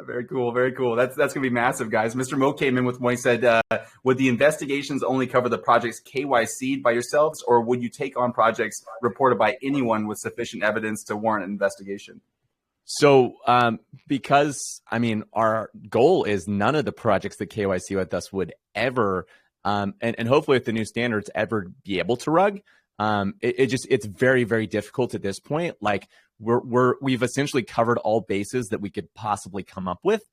Very cool. Very cool. That's going to be massive, guys. Mr. Mo came in with one. He said, would the investigations only cover the projects KYC'd by yourselves, or would you take on projects reported by anyone with sufficient evidence to warrant an investigation? So, because, I mean, our goal is none of the projects that KYC with us would ever, and hopefully with the new standards, ever be able to rug. It's very, very difficult at this point. Like we've essentially covered all bases that we could possibly come up with.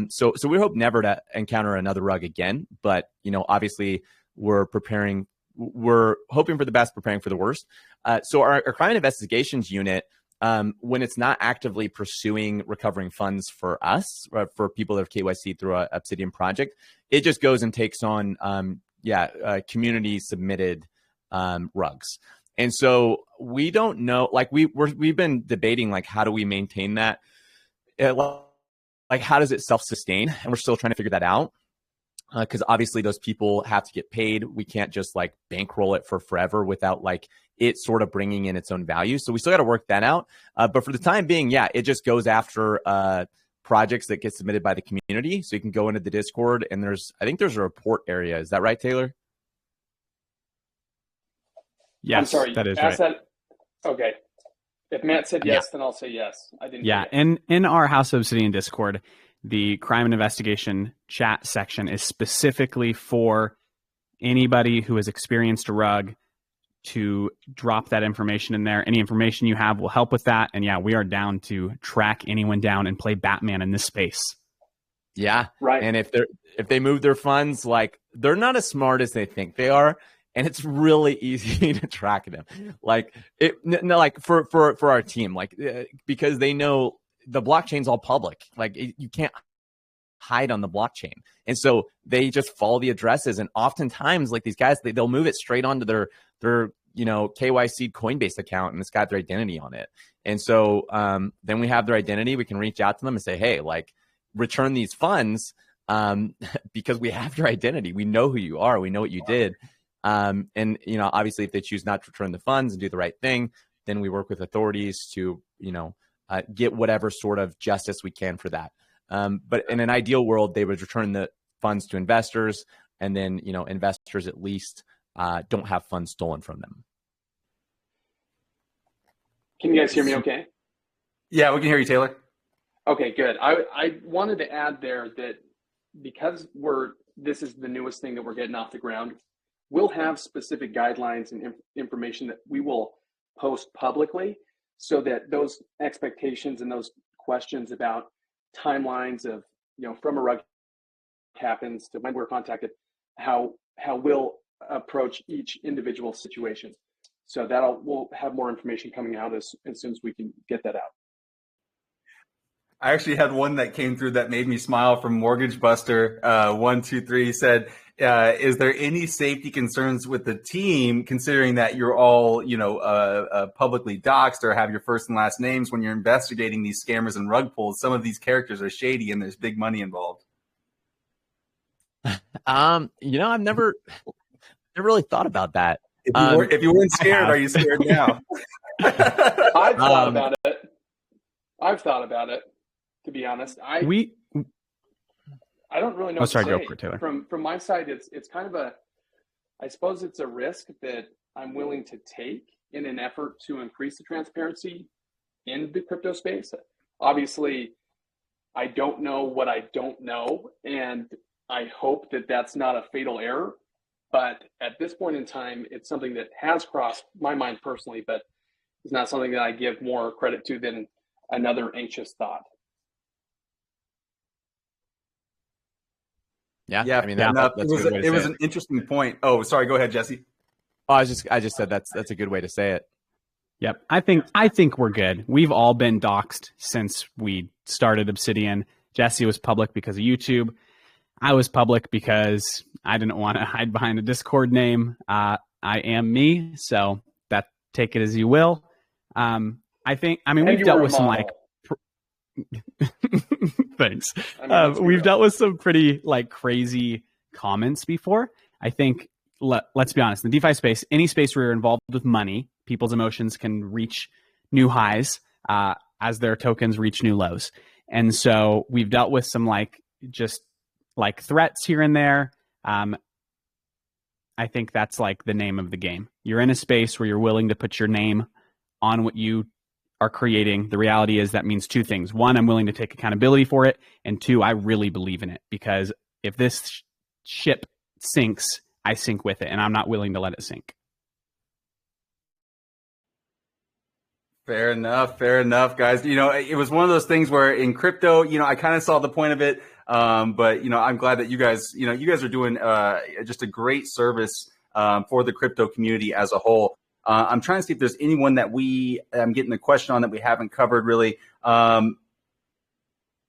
So we hope never to encounter another rug again, but obviously we're hoping for the best, preparing for the worst. So our crime investigations unit, when it's not actively pursuing recovering funds for us, for people that have KYC through a Obsidian project, it just goes and takes on, community submitted rugs. And so we don't know, like we've been debating, like, how do we maintain that? Like, how does it self-sustain? And we're still trying to figure that out. Because obviously those people have to get paid. We can't just like bankroll it for forever without like it sort of bringing in its own value. So we still got to work that out. But for the time being, it just goes after projects that get submitted by the community. So you can go into the Discord and I think there's a report area. Is that right, Taylor? Yes, I'm sorry, that is right. Okay. If Matt said yes, then I'll say yes. I didn't. Yeah, in our House of Obsidian Discord, the crime and investigation chat section is specifically for anybody who has experienced a rug to drop that information in there. Any information you have will help with that. And yeah, we are down to track anyone down and play Batman in this space. Yeah. Right. And if they move their funds, like, they're not as smart as they think they are. And it's really easy to track them. Like, for our team, like, because they know the blockchain's all public. Like, you can't hide on the blockchain. And so they just follow the addresses. And oftentimes, like, these guys, they'll move it straight onto their KYC Coinbase account, and it's got their identity on it. And so then we have their identity. We can reach out to them and say, hey, like, return these funds because we have your identity. We know who you are. We know what you did. And, obviously, if they choose not to return the funds and do the right thing, then we work with authorities to, get whatever sort of justice we can for that. But in an ideal world, they would return the funds to investors, and then, investors at least don't have funds stolen from them. Can you guys hear me okay? Yeah, we can hear you, Taylor. Okay, good. I wanted to add there that because this is the newest thing that we're getting off the ground, we'll have specific guidelines and information that we will post publicly, so that those expectations and those questions about timelines of, from a rug happens to when we're contacted, how we'll approach each individual situation. So we'll have more information coming out as soon as we can get that out. I actually had one that came through that made me smile from Mortgage Buster 123. Said, is there any safety concerns with the team, considering that you're all, publicly doxxed or have your first and last names when you're investigating these scammers and rug pulls? Some of these characters are shady and there's big money involved. I've never really thought about that. If you weren't scared, are you scared now? I've thought about it. To be honest, I don't really know. Oh, sorry, go for it, Taylor. From my side, it's kind of I suppose it's a risk that I'm willing to take in an effort to increase the transparency in the crypto space. Obviously, I don't know what I don't know, and I hope that that's not a fatal error. But at this point in time, it's something that has crossed my mind personally, but it's not something that I give more credit to than another anxious thought. Yeah. I mean, it was an interesting point. Oh, sorry. Go ahead, Jesse. Oh, I just said that's a good way to say it. Yep. I think we're good. We've all been doxxed since we started Obsidian. Jesse was public because of YouTube. I was public because I didn't want to hide behind a Discord name. I am me, so take it as you will. We've dealt with some thanks. We've dealt with some pretty crazy comments before. I think, let's be honest, in the DeFi space, any space where you're involved with money, people's emotions can reach new highs as their tokens reach new lows. And so we've dealt with some threats here and there. I think that's the name of the game. You're in a space where you're willing to put your name on what you are creating. The reality is that means two things. One, I'm willing to take accountability for it. And two, I really believe in it, because if this ship sinks, I sink with it, and I'm not willing to let it sink. Fair enough, guys. It was one of those things where in crypto, I kind of saw the point of it. But I'm glad that you guys are doing just a great service for the crypto community as a whole. I'm trying to see if there's anyone that I'm getting a question on that we haven't covered really.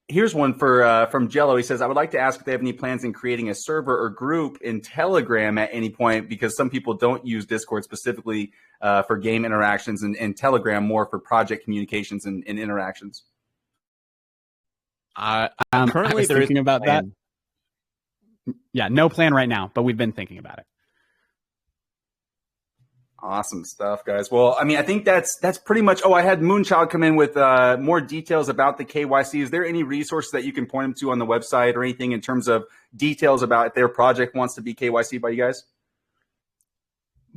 Here's one from Jello. He says, I would like to ask if they have any plans in creating a server or group in Telegram at any point, because some people don't use Discord specifically for game interactions, and Telegram more for project communications and interactions. Currently, they're thinking about that. Yeah, no plan right now, but we've been thinking about it. Awesome stuff, guys. Well, I think that's pretty much. Oh, I had Moonchild come in with more details about the KYC. Is there any resources that you can point them to on the website or anything in terms of details about if their project wants to be KYC by you guys?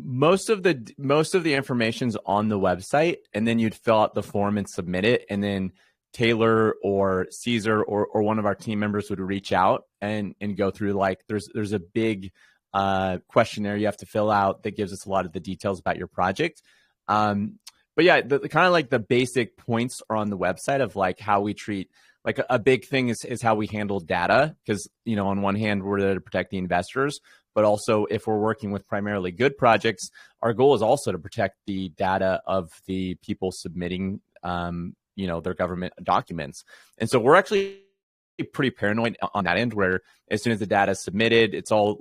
Most of the information's on the website, and then you'd fill out the form and submit it, and then Taylor or Caesar or one of our team members would reach out and go through, like, there's a big questionnaire you have to fill out that gives us a lot of the details about your project. But yeah, the kind of like the basic points are on the website of like how we treat, like a big thing is how we handle data, because, you know, on one hand, we're there to protect the investors, but also if we're working with primarily good projects, our goal is also to protect the data of the people submitting, you know, their government documents. And so we're actually pretty paranoid on that end, where as soon as the data is submitted, it's all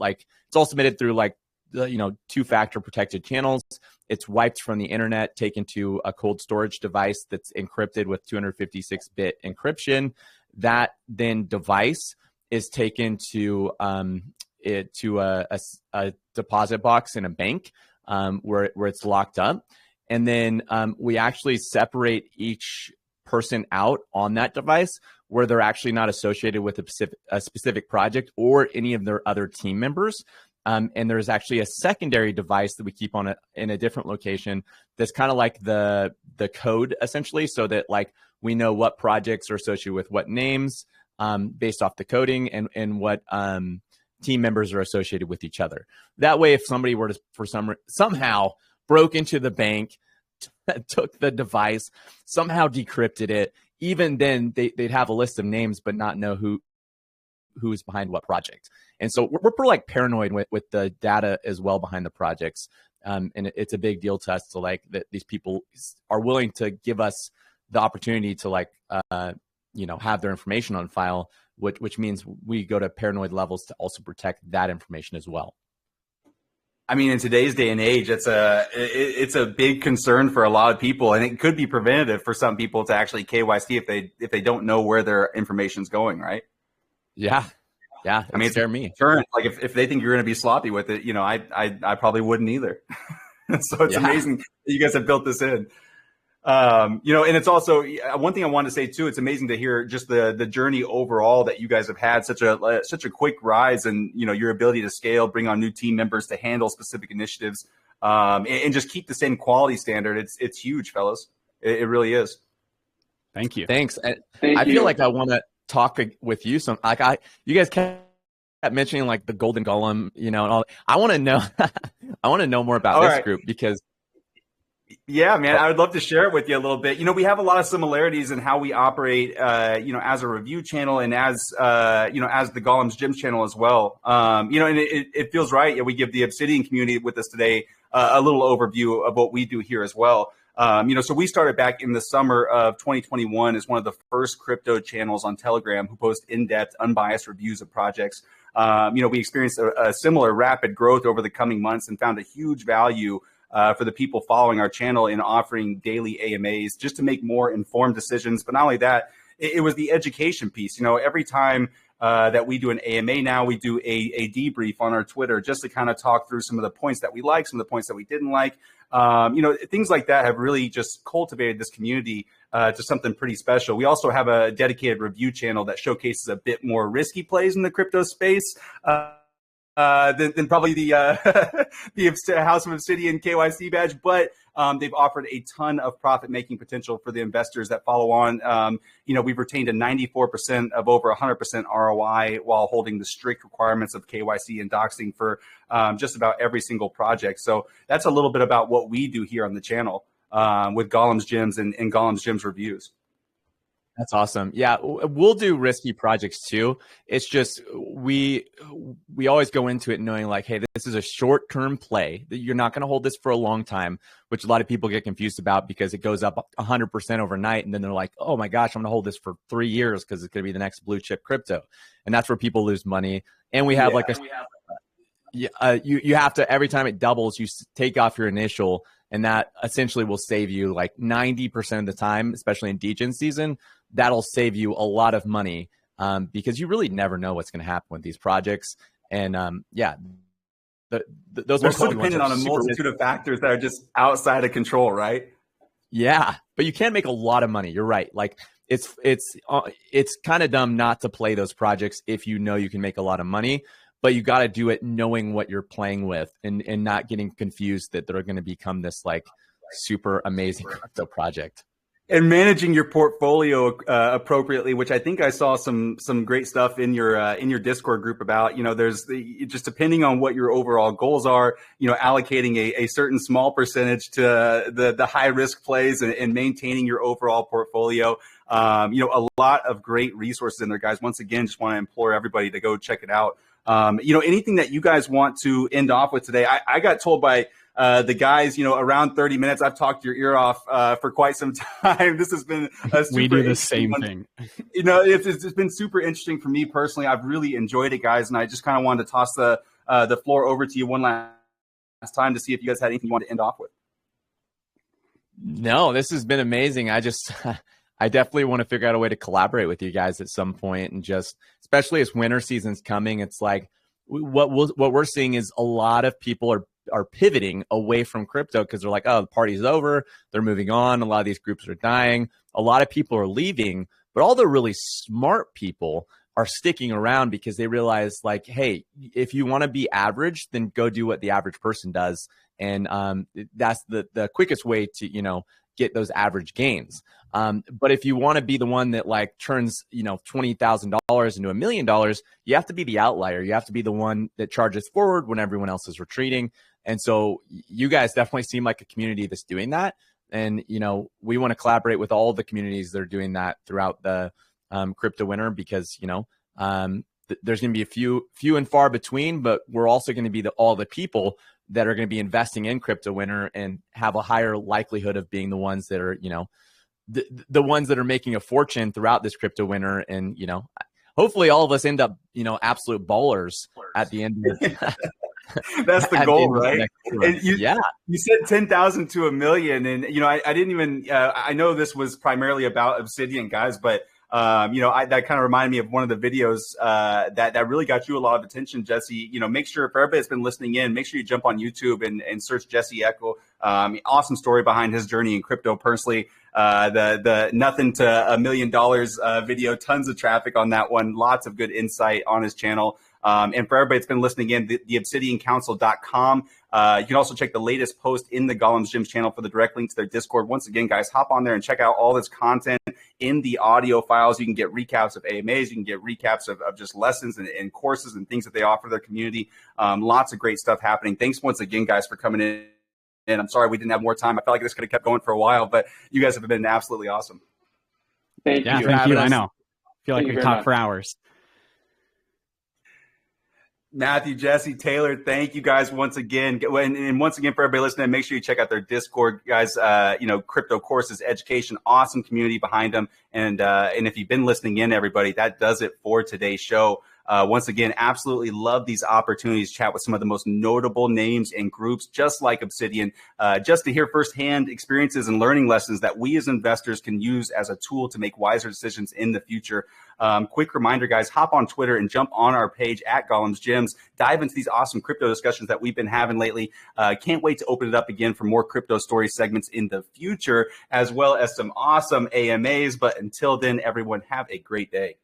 submitted through like the, you know, 2-factor protected channels. It's wiped from the internet, taken to a cold storage device that's encrypted with 256-bit encryption. That then device is taken to a deposit box in a bank, where it's locked up. And then we actually separate each person out on that device, where they're actually not associated with a specific project or any of their other team members. And there's actually a secondary device that we keep on in a different location that's kind of like the code, essentially, so that like we know what projects are associated with what names, based off the coding, and what team members are associated with each other. That way, if somebody were to somehow broke into the bank, took the device, somehow decrypted it, even then they'd have a list of names but not know who's behind what project. And so we're pretty like paranoid with the data as well behind the projects. And it's a big deal to us to like that these people are willing to give us the opportunity to like, you know, have their information on file, which means we go to paranoid levels to also protect that information as well. I mean, in today's day and age, it's a big concern for a lot of people, and it could be preventative for some people to actually KYC if they don't know where their information's going, right? Yeah. I mean, it's me. Like if they think you're going to be sloppy with it, you know, I probably wouldn't either. So it's amazing that you guys have built this in. You know, and it's also one thing I wanted to say too. It's amazing to hear just the journey overall that you guys have had, such a quick rise, and you know, your ability to scale, bring on new team members to handle specific initiatives, and just keep the same quality standard. It's huge, fellas. It really is. Thank you. Thanks. I feel like I want to talk with you some. Like you guys kept mentioning like the Golden Gollum, you know, and all. I want to know. I want to know more about this group because. Yeah, man, I would love to share it with you a little bit. You know, we have a lot of similarities in how we operate, you know, as a review channel and as, you know, as the Gollum's Gyms channel as well. You know, and it feels right. Yeah, we give the Obsidian community with us today a little overview of what we do here as well. You know, so we started back in the summer of 2021 as one of the first crypto channels on Telegram who post in-depth, unbiased reviews of projects. You know, we experienced a similar rapid growth over the coming months and found a huge value for the people following our channel in offering daily AMAs just to make more informed decisions. But not only that, it was the education piece. You know, every time that we do an AMA now, we do a debrief on our Twitter just to kind of talk through some of the points that we like, some of the points that we didn't like. You know, things like that have really just cultivated this community to something pretty special. We also have a dedicated review channel that showcases a bit more risky plays in the crypto space. Than probably the House of Obsidian KYC badge, but they've offered a ton of profit-making potential for the investors that follow on. You know, we've retained a 94% of over 100% ROI while holding the strict requirements of KYC and doxing for just about every single project. So that's a little bit about what we do here on the channel with Gollum's Gyms and Gollum's Gyms reviews. That's awesome. Yeah, we'll do risky projects too. It's just we always go into it knowing like, hey, this is a short-term play. You're not going to hold this for a long time, which a lot of people get confused about because it goes up 100% overnight, and then they're like, oh my gosh, I'm going to hold this for 3 years because it's going to be the next blue chip crypto, and that's where people lose money. And we have you have to, every time it doubles, you take off your initial, and that essentially will save you like 90% of the time, especially in degen season. That'll save you a lot of money because you really never know what's going to happen with these projects. And those are so dependent on a multitude of factors that are just outside of control, right? Yeah, but you can make a lot of money. You're right. Like it's kind of dumb not to play those projects if you know you can make a lot of money. but you got to do it knowing what you're playing with and not getting confused that they're going to become this like super amazing crypto project. And managing your portfolio appropriately, which I think I saw some great stuff in your Discord group about. There's just depending on what your overall goals are, allocating a certain small percentage to the high risk plays and maintaining your overall portfolio. A lot of great resources in there, guys. Once again, just want to implore everybody to go check it out. Anything that you guys want to end off with today? I got told by the guys, around 30 minutes. I've talked your ear off for quite some time. This has been a super we do the same thing. It's been super interesting for me personally. I've really enjoyed it, guys, and I just kind of wanted to toss the floor over to you one last time to see if you guys had anything you want to end off with. No, this has been amazing. I definitely want to figure out a way to collaborate with you guys at some point, and just especially as winter season's coming, it's like what we're seeing is a lot of people are pivoting away from crypto because they're like, oh, the party's over, they're moving on. A lot of these groups are dying. A lot of people are leaving, but all the really smart people are sticking around because they realize like, hey, if you want to be average, then go do what the average person does. And that's the quickest way to, get those average gains. But if you want to be the one that like turns, $20,000 into $1 million, you have to be the outlier. You have to be the one that charges forward when everyone else is retreating. And so you guys definitely seem like a community that's doing that. And, we want to collaborate with all the communities that are doing that throughout the crypto winter, because, there's going to be a few and far between, but we're also going to be all the people that are going to be investing in crypto winter and have a higher likelihood of being the ones that are, the ones that are making a fortune throughout this crypto winter. And, hopefully all of us end up, absolute ballers at the end of it. That's the goal, right? And you said 10,000 to 1 million. And, I didn't even, I know this was primarily about Obsidian, guys, but that kind of reminded me of one of the videos that really got you a lot of attention, Jesse. Make sure, for everybody that's been listening in, make sure you jump on YouTube and search Jesse Eckel. Awesome story behind his journey in crypto. Personally, the nothing to $1 million video, tons of traffic on that one, lots of good insight on his channel. And for everybody that's been listening in, the obsidiancouncil.com. You can also check the latest post in the Gollum's Gyms channel for the direct link to their Discord. Once again, guys, hop on there and check out all this content in the audio files. You can get recaps of AMAs. You can get recaps of just lessons and courses and things that they offer their community. Lots of great stuff happening. Thanks once again, guys, for coming in. And I'm sorry we didn't have more time. I felt like this could have kept going for a while, but you guys have been absolutely awesome. Thank you. Thank you. I know. I feel like we talked for hours. Matthew, Jesse, Taylor, thank you guys once again. And once again, for everybody listening, make sure you check out their Discord, guys. Crypto courses, education, awesome community behind them. And if you've been listening in, everybody, that does it for today's show. Once again, absolutely love these opportunities to chat with some of the most notable names and groups, just like Obsidian, just to hear firsthand experiences and learning lessons that we as investors can use as a tool to make wiser decisions in the future. Quick reminder, guys, hop on Twitter and jump on our page at Gollum's Gyms. Dive into these awesome crypto discussions that we've been having lately. Can't wait to open it up again for more crypto story segments in the future, as well as some awesome AMAs. But until then, everyone, have a great day.